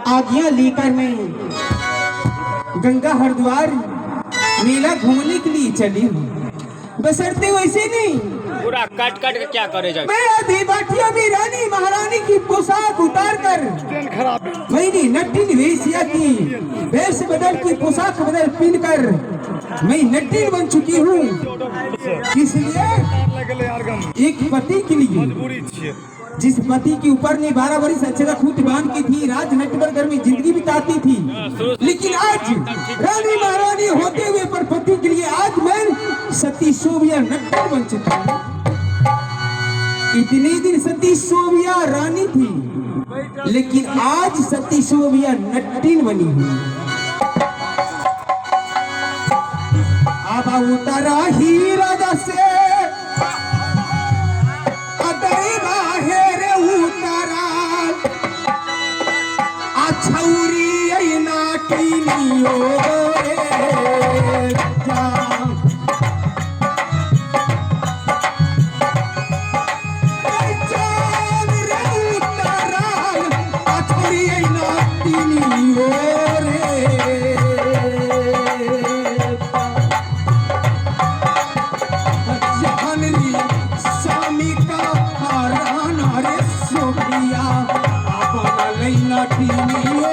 आज्ञा लेकर मैं गंगा हरिद्वार मेला घूमने के लिए चली हूँ। बसरते वैसे नहीं, पूरा काट काट के क्या करे जाए। मैं आधी बाटिया में रानी महारानी की पोशाक उतार कर मैंने नट्टिन वेश्या की वेश बदल की पोशाक बदल पहन कर मैं नट्टिन बन चुकी हूँ। इसलिए एक पति के लिए, जिस पति के ऊपर ने 12 वर्ष अक्षरा खूट बांध की थी, राज नटवर घर में जिंदगी बिताती थी, लेकिन आज रानी महारानी होते हुए पर पति के लिए आज मैं सती सोबिया नट्टिन बन चुकी हूँ। इतने दिन सती सोबिया रानी थी, लेकिन आज सती सोबिया नट्टिन बनी हुई। अब उतरा ही राजा से छौरी नाटिनियो रे जा जान रे उतराल छौरी नाटिनियो रे जान री स्वामी का हराना रे सोबिया अपना लई नाटिनियो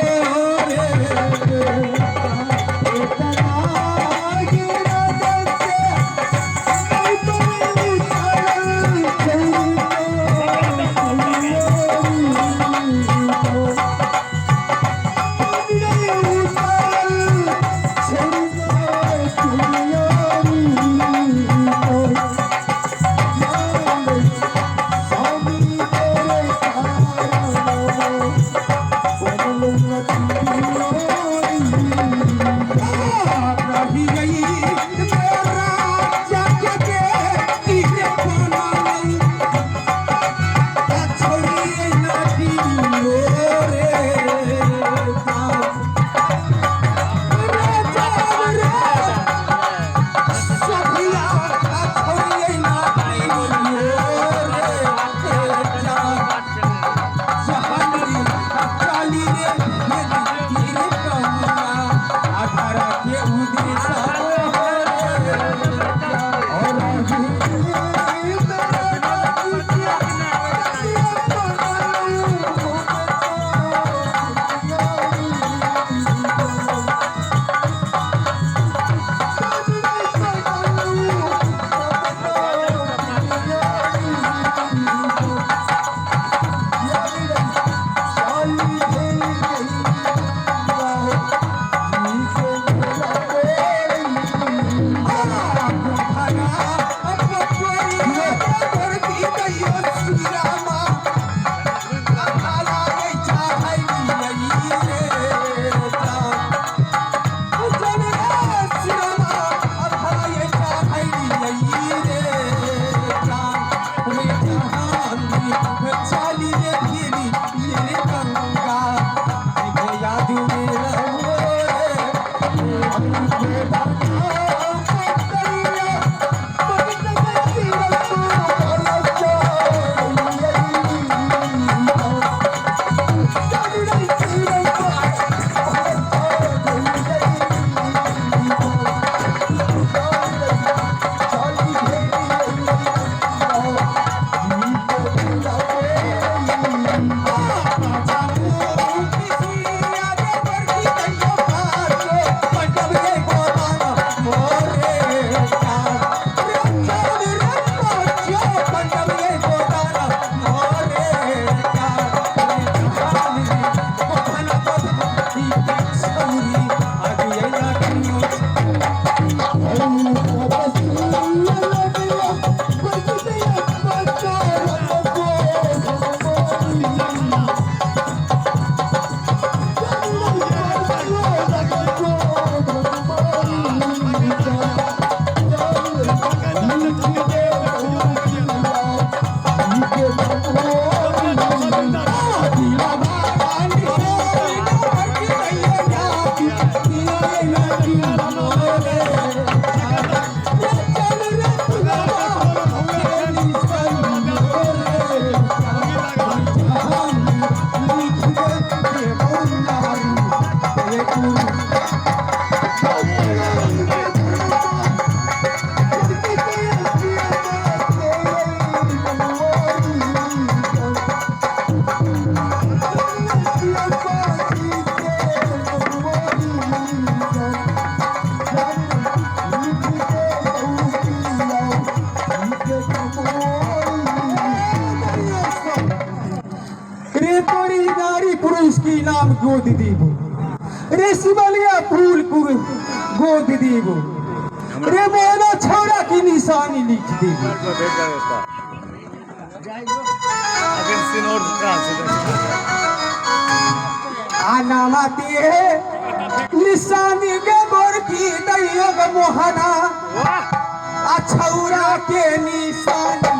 की नाम गोद दीबो रे शिवलिया फूल को गोद दीबो रे मोना छोड़ा की निशानी लिख दीबो आना माती है निशानी के गोर की दैयो ग मोहना अछौरा के निशानी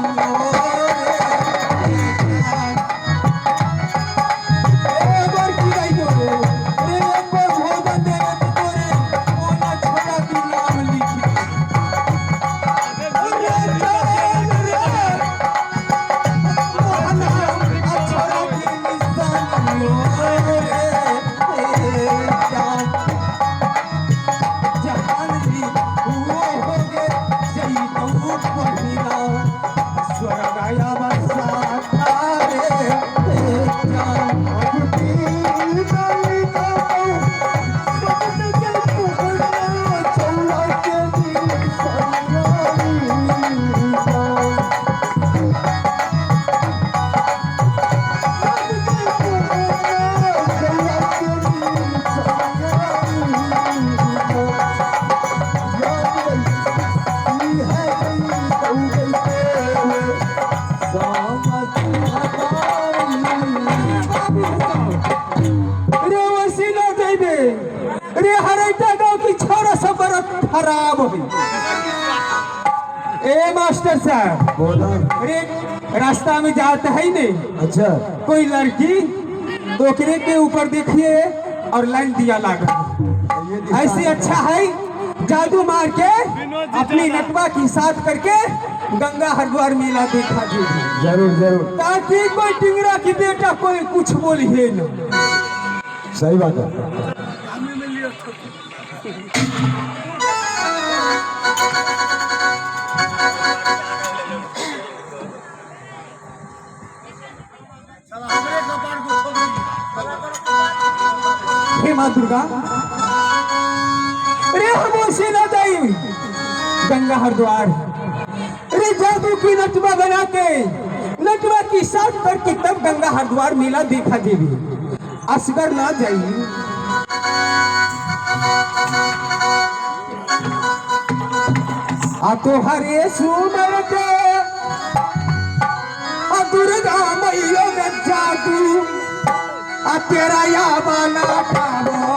खराब हो ए मास्टर साहब बोला। अरे रास्ता में जाता है नहीं अच्छा कोई लड़की ओकरे के ऊपर देखिए और लाइन दिया लागा ऐसे अच्छा है जादू मार के अपनी नटवा की साथ करके गंगा हरिद्वार मेला देखा जरूर जरूर ताकि कोई टिंगरा की बेटा कोई कुछ बोलिए न सही बात है। हे माँ दुर्गा अरे हम से न जाई गंगा हरिद्वार अरे जादू की नटवा बना के नटवा की साथ करके तब गंगा हरिद्वार मेला देखा देवी असगर ना जाई आ तो हरे सुमर के दुर्गा मैया में जादू आ तेरा या बना पावो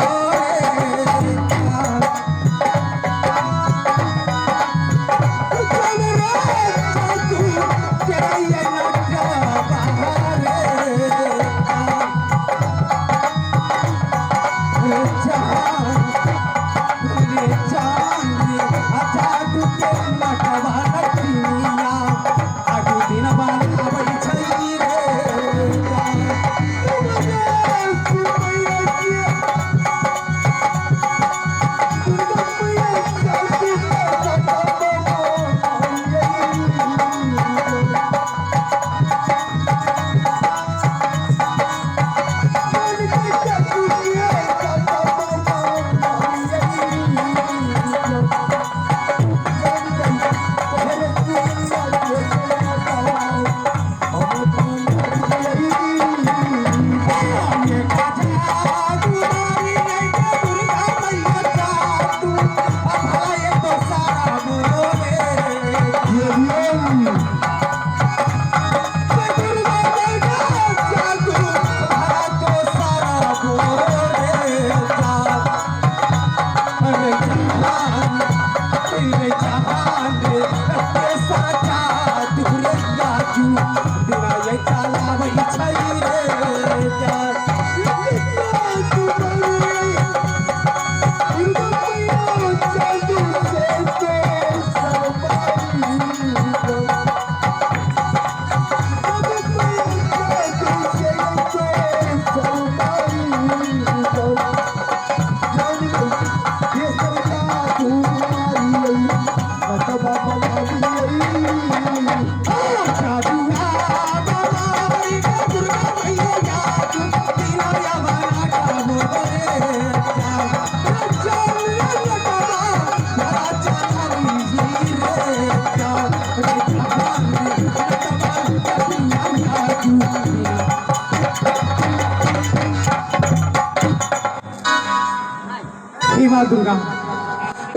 हे माँ दुर्गा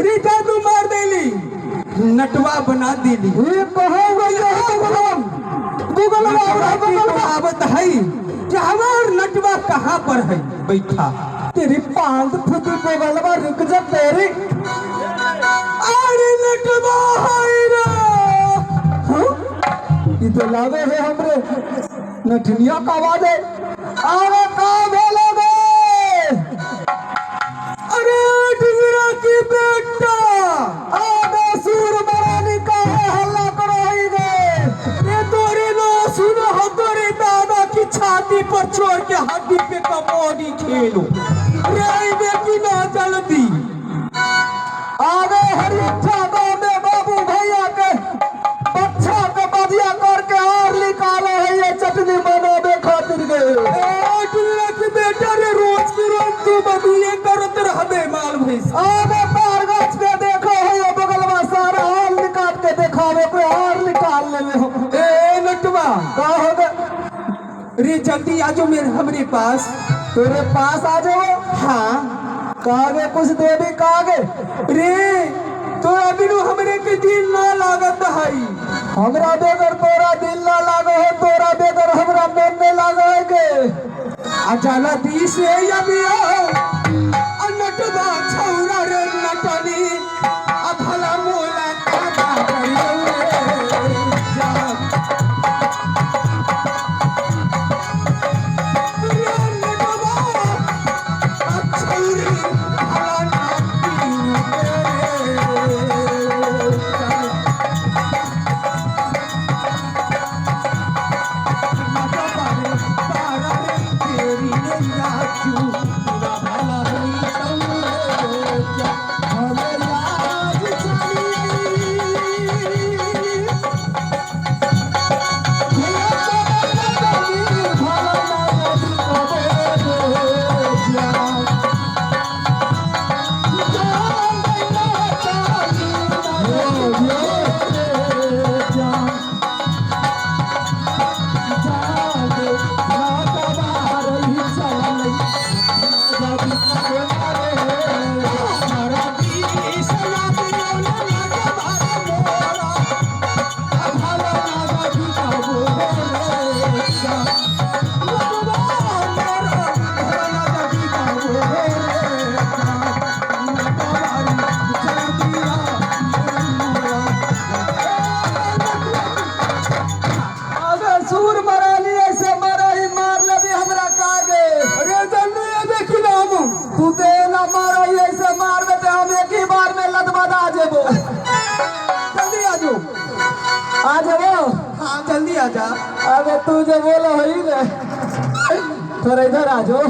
रे जादू मार देली नटवा बना देली ये कहो गूगल आवत है कि हमार नटवा कहाँ पर है बैठा तेरी पांच फुट गूगलवा रुक जा तेरी अरे नटवा है रे ये तो लागे है हमरे नठनिया का आवाज है। अरे कहाँ भेले बे? अरे डिगरा की बेटा अबे सूर बरानी का है हल्ला करो ही गए। ये तोरे नो सुनो हो तोरे दादा की छाती पर छोड़ के हड्डी पे कमोनी खेलो रे बेटी ना जल्दी आगे हरी इच्छा गाँव में बाबू भैया के बच्चा के बदिया करके और निकालो है ये चटनी बनावे खातिर गए। डिगरा की बेटा रे रोज की रोज तू बदुए करत रहबे माल भैंस आगे पार गछ के देखो है ये बगल में सारा और निकाल के दिखावे कोई और निकाल ले में हो। ए नटवा का हो गए? रे जल्दी आ जाओ मेरे हमरे पास तेरे पास आ जाओ। हाँ कागे कुछ देवी कागे रे तो अभी हमरे के दिल ना लागत हई हमरा बेगर तोरा दिल ना लागो है तोरा बेगर हमरा मन नहीं लागो है के अजाला दी से अभी नटवा छौरा रे नटनी अब भला मोला का करियो रे नटवा छौरी भला ना आ जाओ। हाँ जल्दी आ जा अबे तू जो बोला है ना थोड़ा इधर आ जाओ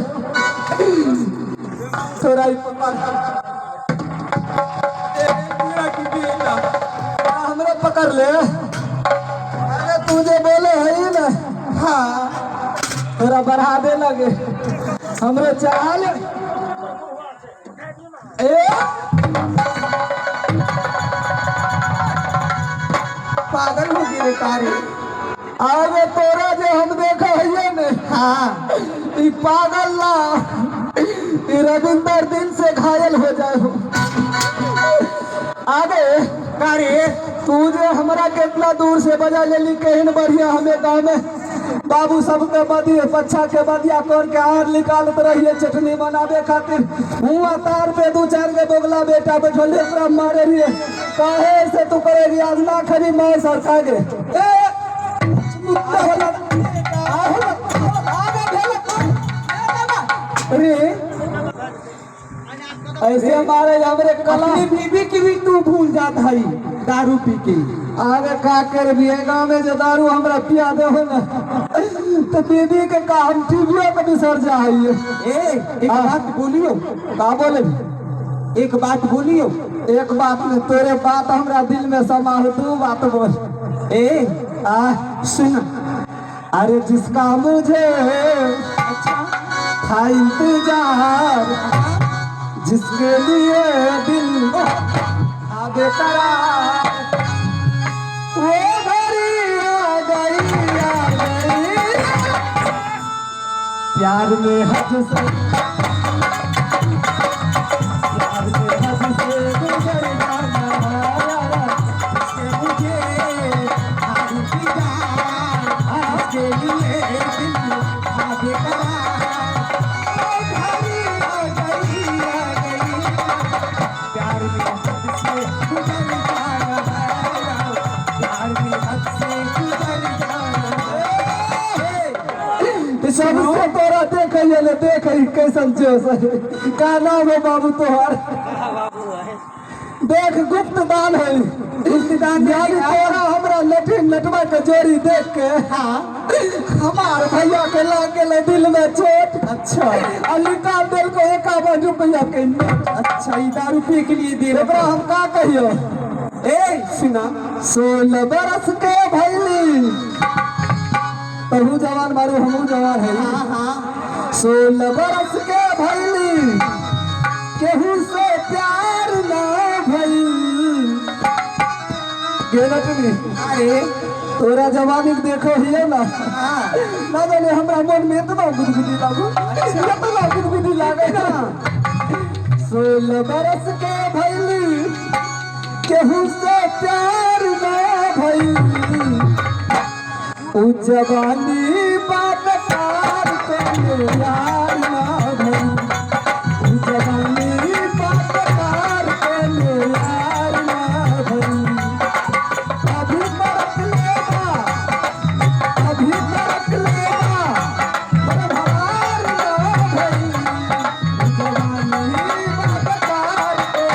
थोड़ा हमरे पकड़ ले। अरे तू जो बोले है ना हाँ थोड़ा बढ़ा दे लगे हमरे चाल पागल हो गए तारे आगे तोरा जो हम देखा है ने हाँ ई पागल ना ई रविंदर दिल से घायल हो जाए हो। आगे तारे तू जो हमरा कितना दूर से बजा लेली कहीं बढ़िया हमें गाँव में बाबू सबके बदिए बच्चा के बदिया करके आर निकालत रहिए चटनी बनावे खातिर हुआ तार पे दू चार के बोगला बेटा बैठल ओकरा मारे रहिए काहे से तू करेगी आज ना खरी मैं सरका गे अरे ऐसे हमारे हमरे कला अपनी बीबी की भी तू भूल जात हई दारू पी के आगे का कर भी है गाँव में जो दारू हमरा पिया दे हो ना तो बीबी के का हम टीवियों के बिसर जाइए। एक बात बोलियो का बोले एक बात बोलियो एक बात में तोरे बात हमरा दिल में समा हो तू बात बोल सुन अरे जिसका मुझे था इंतजार जिसके लिए दिल आगे करा वो घड़ी आ गई प्यार में हद से प्यार कहिए ले देख ही कैसन जोश है। का नाम है बाबू तोहार? देख गुप्त दान है। गुप्त दान यानी तोरा हमरा लठिन नटवा के जोड़ी देख के हाँ हमार भैया के लाग गेले दिल में चोट। अच्छा और निकाल दिल को 51 रुपया के नोट। अच्छा ई दारू पी के लिए दे एकरा हम का कहियो? ए सुना 16 बरस के भैली तहू जवान मारू हमू जवान है। हाँ हाँ 16 बरस के भैली केहू से प्यार ना भइल गेला तुम्हें। अरे तोरा जवानी देखो हिए ना ना जाने हमरा मन में इतना गुदगुदी लागू इतना गुदगुदी लागे ना। 16 बरस के भइली केहू से प्यार ना भइल उ जवानी बात कार पे यार ना भइल उ जवानी बात कार पे यार ना भइल अभी तक लेगा भगवान ना भइल उ जवानी बात कार पे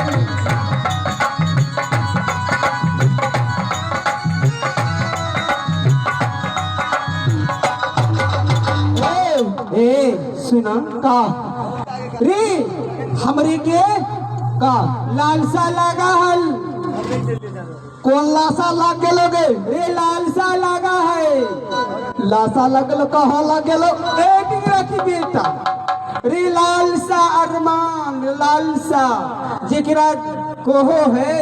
ए सुना का रे हमरे के का लालसा लगा हल। कौन लाशा लाग गेलोगे? रे लालसा लगा है। लाशा लगलो कहाँ लग गेलो? एक डिंगरा की बेटा रे लालसा अरमान लालसा जेकरा कोहो है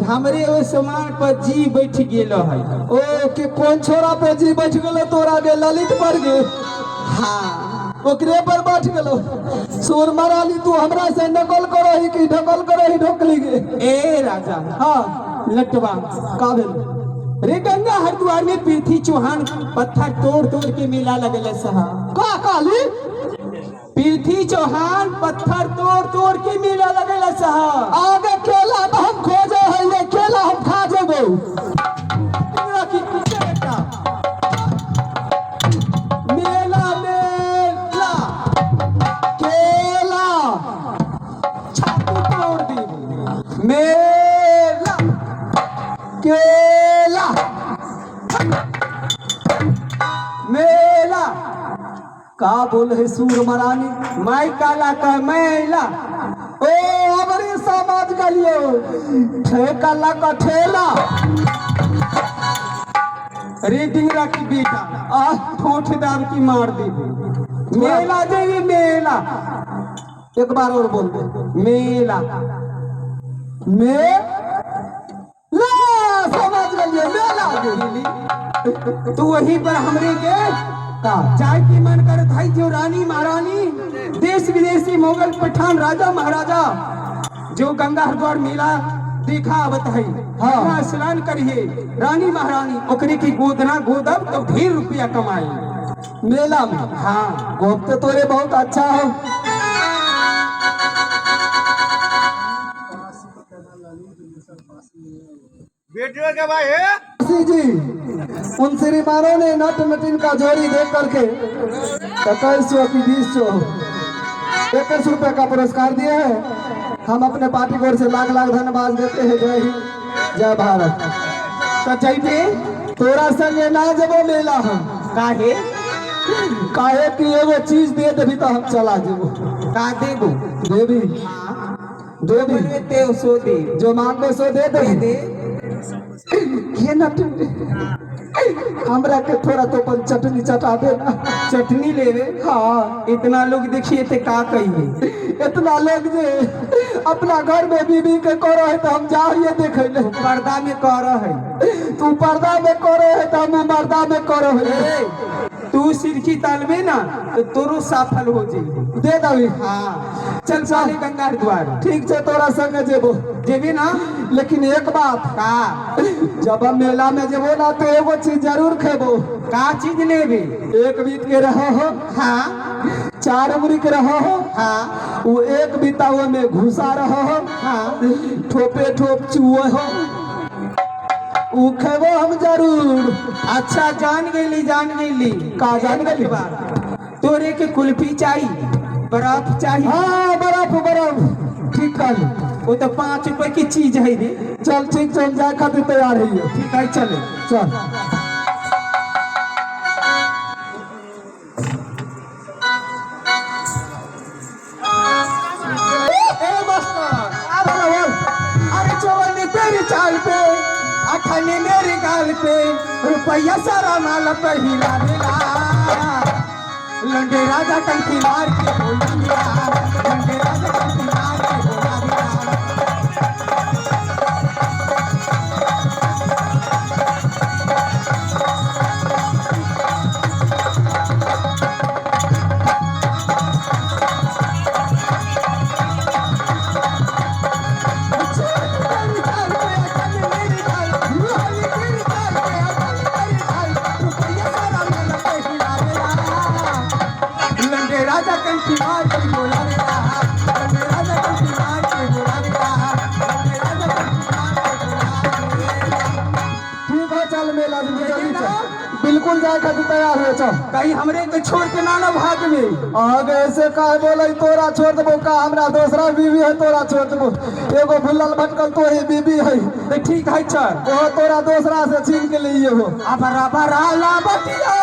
हमरे ओ समान पर जी बैठ गेलो है। ओ के कौन छोरा पे जी बैठ गेलो? तोरा के ललित पर गे हाँ ओकरे पर बैठ गेलो। सुर महारानी तू हमरा से नकल करो ही कि ढकल करो ही ढोकली गे? ए राजा हाँ लटवा का भेल रे गंगा हरिद्वार में पृथ्वी चौहान पत्थर तोड़ तोड़ के मेला लगल सहा का काली पृथ्वी चौहान पत्थर तोड़ तोड़ के मेला लगल सहा। आगे केला तो हम खोजे है ये केला हम खा जेबो। मेला मेला केला छाती तोड़ दी मेला केला मेला का बोल है सूर महारानी माई काला का मेला ओ हमारे समाज का लियो ठेकाला का ठेला रे डिंगरा की बेटा आ ठोठदार की मार दी मेला देवी मेला एक बार और बोल दे मेला ला समझ गई मेला गेली तू वहीं पर हमरे के का चाय की मन कर थाई जो रानी महारानी देश विदेशी मुगल पठान राजा महाराजा जो गंगा हरिद्वार मेला देखा आवत है हाँ स्नान करिए रानी महारानी ओकरे की गोदना गोदब तो ढेर रुपया कमाई मेला में। हाँ गोप तो तोरे बहुत अच्छा हो। बेटियों के भाई है जी उन श्रीमानों ने नट नटिन का जोड़ी देख करके 2100 की 21 रुपए का पुरस्कार दिए हैं। हम अपने पार्टी की ओर से लाख लाख धन्यवाद देते हैं। जय हिंद जय भारत। तो चाहिए तोरा संगे ना जबो मेला हम काहे काहे कि एगो चीज दे देवी तो हम चला जेबो। का देबो? देवी देवी ते सो दे जो मांगो सो दे दे ये नट हमरा के थोड़ा तो अपन चटनी चटा देना। चटनी लेवे? हाँ इतना लोग देखिए थे का कहिए इतना लोग जे अपना घर में बीबी के करो है तो हम जाइए देखे ले पर्दा में करो है तू पर्दा में करो है तो हम पर्दा में करो है। तू सिरकी तालबे ना तो तोरो सफल हो जी दे दवी। हाँ चल साले गंगा हरिद्वार ठीक है तोरा संग जेबो जेबी ना। लेकिन एक बात का जब हम मेला में जेबो ना तो एगो चीज जरूर खेबो। का चीज लेबे? एक बीत के रहो हो हाँ 4 उंगली के रहो हो हाँ वो एक बीता हुआ में घुसा रहो हो हाँ ठोपे ठोप चुए हो उ खेबो हम जरूर। अच्छा जान गेली का जान गेली बात तोरे के कुल्फी चाहिए, बर्फ चाहिए। हाँ बर्फ बर्फ ठीक कर, वो तो 5 रुपए की चीज है रे। चल ठीक चल जाए खातिर तैयार है ये। ठीक है चले। चल अरे चौवन्नी तेरी चाल पे, अठन्नी मेरे गाल पे, रुपया सारा माल पे हिला देला। लंडे राजा टंकी मार के बोला दिया, लंडे राजा टंकी मार के बोला दिया। राजा कंठी मार के बोला देला, राजा कंठी मार के बोला देला, राजा कंठी मार के बोला देला। ठीक है चल मेला में जल्दी चल। बिल्कुल जाए खातिर तैयार हो। चल कहीं हमरे के छोड़ के ना भाग में। आगे ऐसे कहे बोले तोरा छोड़ देबो का, हमरा दूसरा बीवी है तोरा छोड़ देबो। एगो भुल्लल भटकल तो ही बीवी है। तो ठीक है चल, वो तोरा दूसरा से छीन के लिए हो। अबरा बरा ला बतिया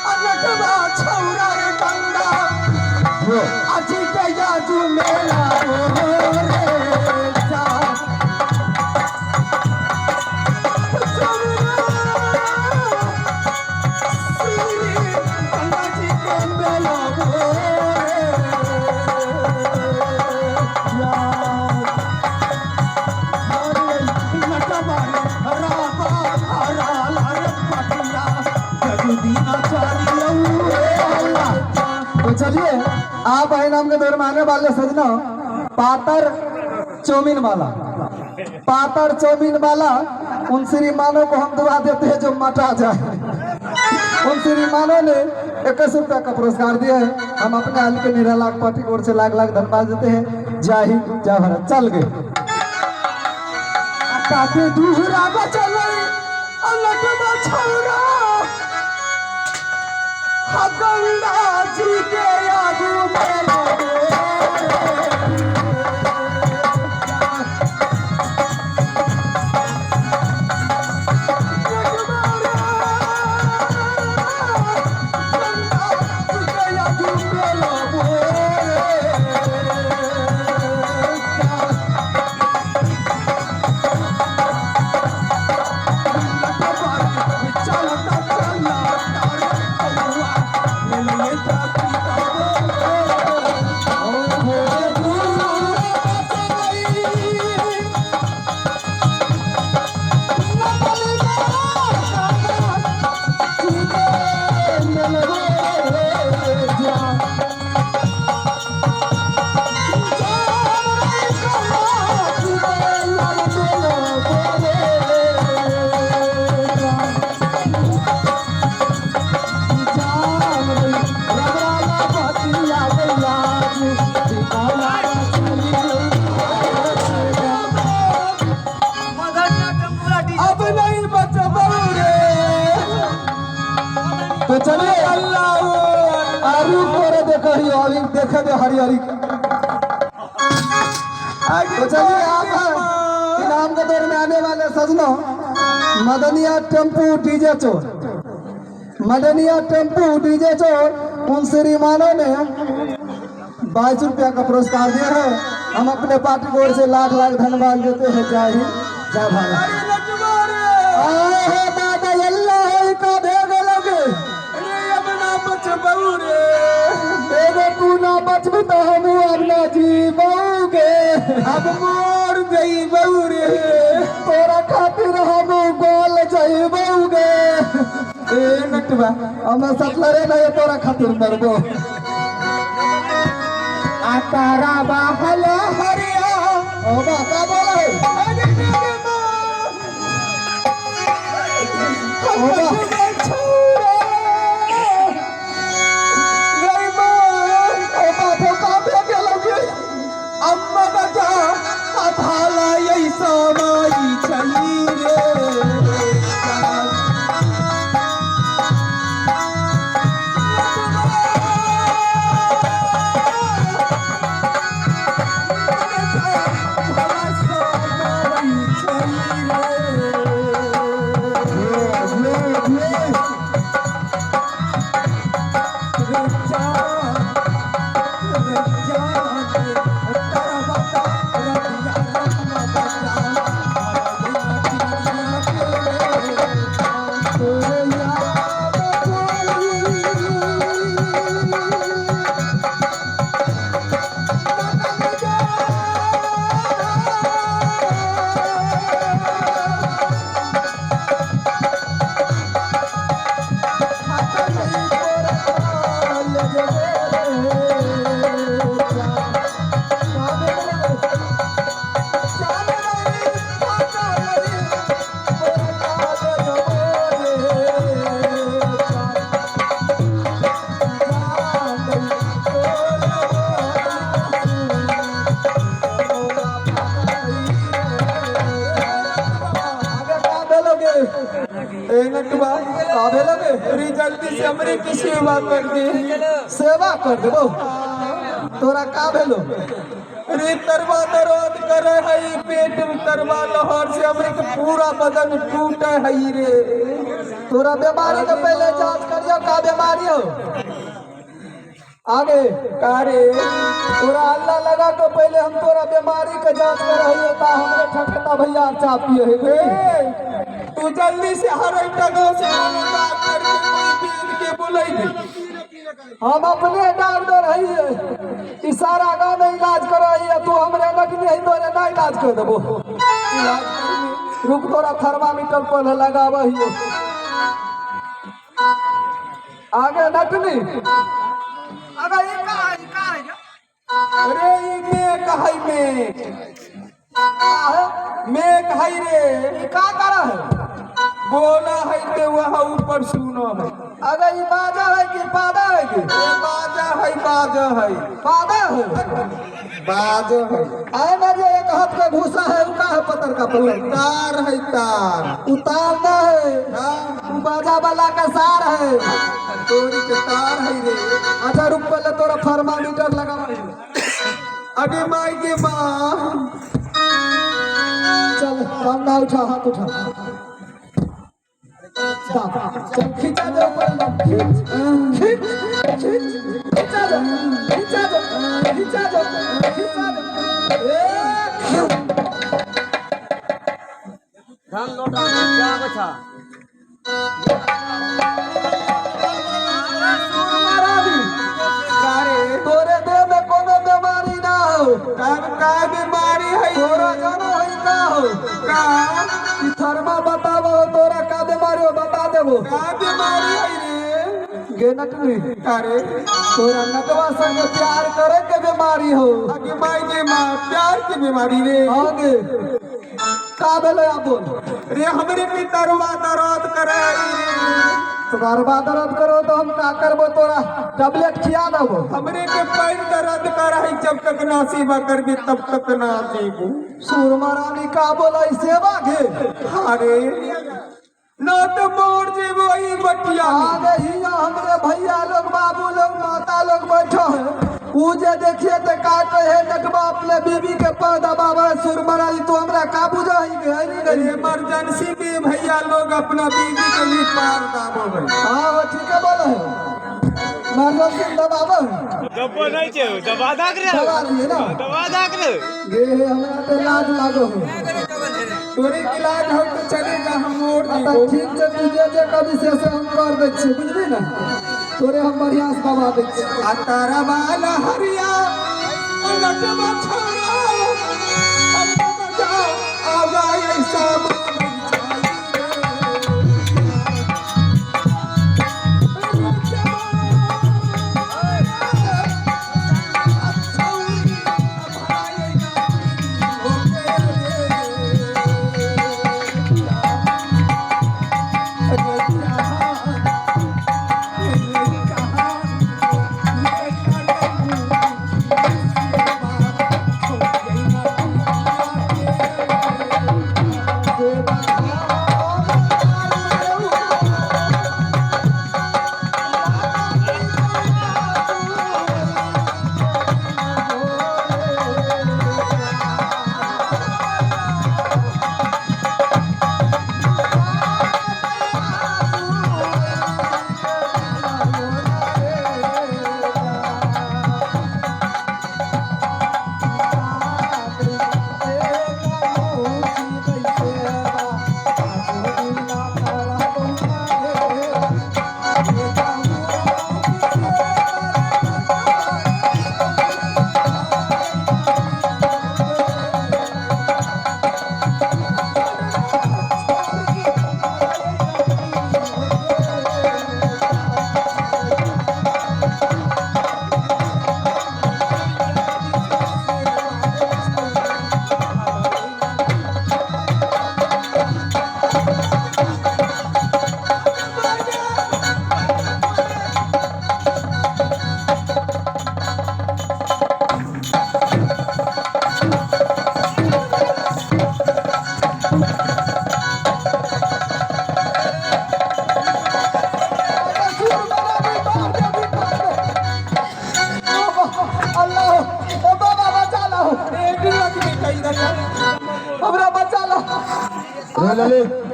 अनटवा छौरा रे गंगा, अजी के याजू मेला हो रे जा। गंगा जी के मेला हो रे जा। नटवा हरा हरा ला पटिया दीना चारियों तो चलिए आप है नाम के दौर में आने वाले सजना पातर चौमीन वाला, पातर चौमीन वाला उन श्रीमानों को हम दुआ देते हैं जो मटा जाए। उन श्रीमानों ने 21 रुपया का पुरस्कार दिया है। हम अपने हाल के निराला पार्टी की ओर से लाख लाख धन्यवाद देते हैं। जय हिंद जय भारत। चल गए काटे दूहरा बचले अलटवा छौरा, गंगा जी के यादू मेला हो तो चलिए आलू पर देखो ही अभी देखे दे हरी तो चलिए आप इनाम के दौर में आने वाले सजनों मदनिया टेम्पू डीजे चोर, मदनिया टेम्पू डीजे चोर उन श्रीमानों ने 22 रुपया का पुरस्कार दिया है। हम अपने पार्टी की ओर से लाख लाख धन्यवाद देते हैं। जय हिंद जय भारत। दादा अल्लाह का भेग लगे तू ना बचबू तो हम अपना जीवोगे, अब मोर गई बउरे तोरा खातिर हम गोल जइबोगे। ए नटवा हम सतलरे नहीं तोरा खातिर मरबो। आकारा बाहल हरिया ओ बा का बोले ओ बा जल्दी से हमरे की सेवा कर दे। सेवा कर देबो तोरा का भेलो रे तरवा दर्द करे हई पेट में तरवा लहर से हमरे के पूरा बदन टूटे हई रे। तोरा बीमारी के पहले जांच करियो का बीमारी हो आगे कारे तोरा अल्लाह लगा तो पहले हम तोरा बीमारी के जांच कर रही ता हमरे ठकता भैया चा पिए है। तू जल्दी से हर गाँव से बात करके कोई बीन के बुलाई दे। हम अपने डॉक्टर है ई सारा गाँव में इलाज करो है तू हमरे लगनी है तोरे ना इलाज कर देबो। इलाज रुक तोरा थर्मामीटर पर लगावा ही आगे नटनी अगर ये का है अरे ये में कहै में कहै रे का करा है बोला है ते वहां ऊपर सुनो है। अगर ये बाजा है कि पादा है कि बाजा है पादा है बाजा है आए ना जे एक हाथ का घुसा है उनका है पत्थर का पत्थर तार है तार उतारना है हां बाजा वाला का सार है तोरी के तार है रे। अच्छा रुक पहले तोरा थर्मामीटर लगावा अगे माई के मां चल कंधा उठा हाथ उठा चल खींचा दे ऊपर खींचा दे धान लोटा क्या बचा तोरे देह में कोनो बीमारी ना हो का बीमारी है तोरा जानो है का हो का ई थर्मा बताबो तोरा का बीमारी हो बता देबो का बीमारी है रे गे नटनी अरे तोरा नटवा संग प्यार करे के बीमारी हो आगे माई के मां प्यार की बीमारी रे आगे का भेलो आप बोल रे हमरे पे तरवा दर्द करे तरवा दर्द करो तो हम का करबो तोरा टैबलेट खिया देबो। हमरे के पैर दर्द कर है जब तक ना सेवा करबे तब तक ना देबो। सूरमा रानी का बोला सेवा घे अरे ना तो मोर जेबो ई बटिया आगे ही हमरे भैया लोग बाबू लोग माता लोग बैठो है ऊ जे देखिए तो का कहे देखबा अपने बीबी के पांव दबावे सुरमरा तू हमरा का बुझा ही गई नहीं इमरजेंसी में भैया लोग अपना बीबी के लिए पार दाबो हां वो ठीक है बोले इमरजेंसी दबावे दबो नहीं छे दबा दाग रे दबा दिए ना दबा दाग रे गे हमरा पे लाज लागो है तोरे इलाज हो तो चलेगा हम मोड़ दी ठीक से तुझे जे कभी से हम कर दे छी बुझली ना तोरे हम बढ़िया से दबा दे छी आ तारा वाला हरिया नटवा छोड़ा अब मजा आ जाए ऐसा ललित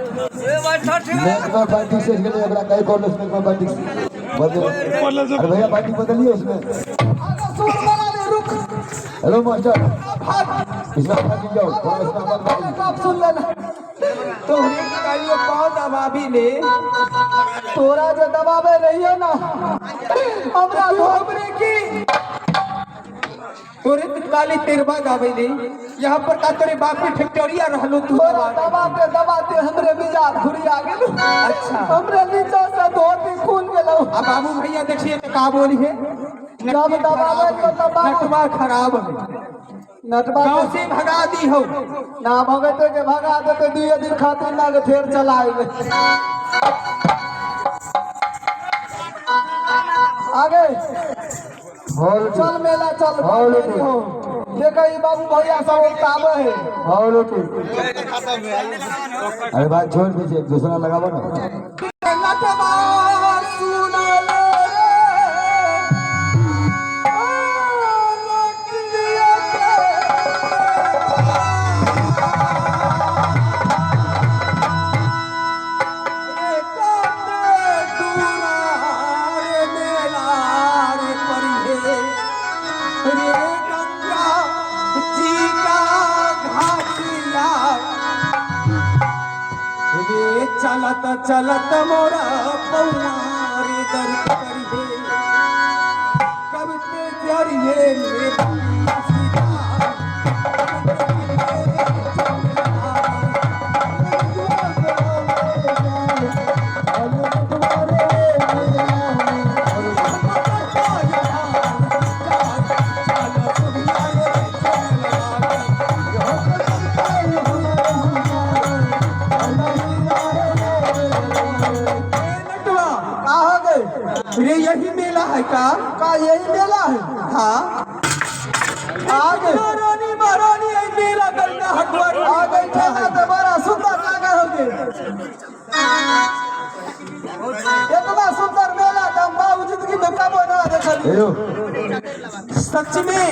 में पार्टी से के लिए अपना कई कॉर्नर में पार्टी बदल अरे भैया पार्टी बदलिए उसमें सुर बना दे रुक हेलो मास्टर इसमें पार्टी जाओ थोड़ा इसमें मत पार्टी आप सुन लेना तोहरे की गाड़ियों पाँव दबाबी ले तोरा जो दबावे रहिए ना हमरा तू हमरे की तोरे काली तेरबा गावेली यहाँ पर का तोरे बाप की फैक्टरिया रहलो तू दबाते दबाते हमरे मिजाज घुरिया गेल अच्छा हमरे नीचे से धोती खून गेलो अब बाबू भैया देखिए तो का बोली है जब दबावे तो दबावे नटवा खराब है नटवा गाँव से भगा दी हो ना भगते के भगा देते दुए दिन खातिर ना के फेर चलाएंगे आगे हॉल चल मेला चल हॉल हो देखो ये बाबू भैया सब उतावे है हॉल अरे बात छोड़ दीजिए दूसरा लगाओ ना नटवा सुन ले चलत चलत मोरा पौआरे दर करिए कब ते जरिए मेरा सीता रे यही मेला है का यही मेला है हाँ आगे रानी महारानी है मेला करना हटवारी आगे ठेला तो बड़ा सुंदर लगा होगे इतना सुंदर मेला तो हम बाबू जिंदगी में कब ना देखल हेलो सच में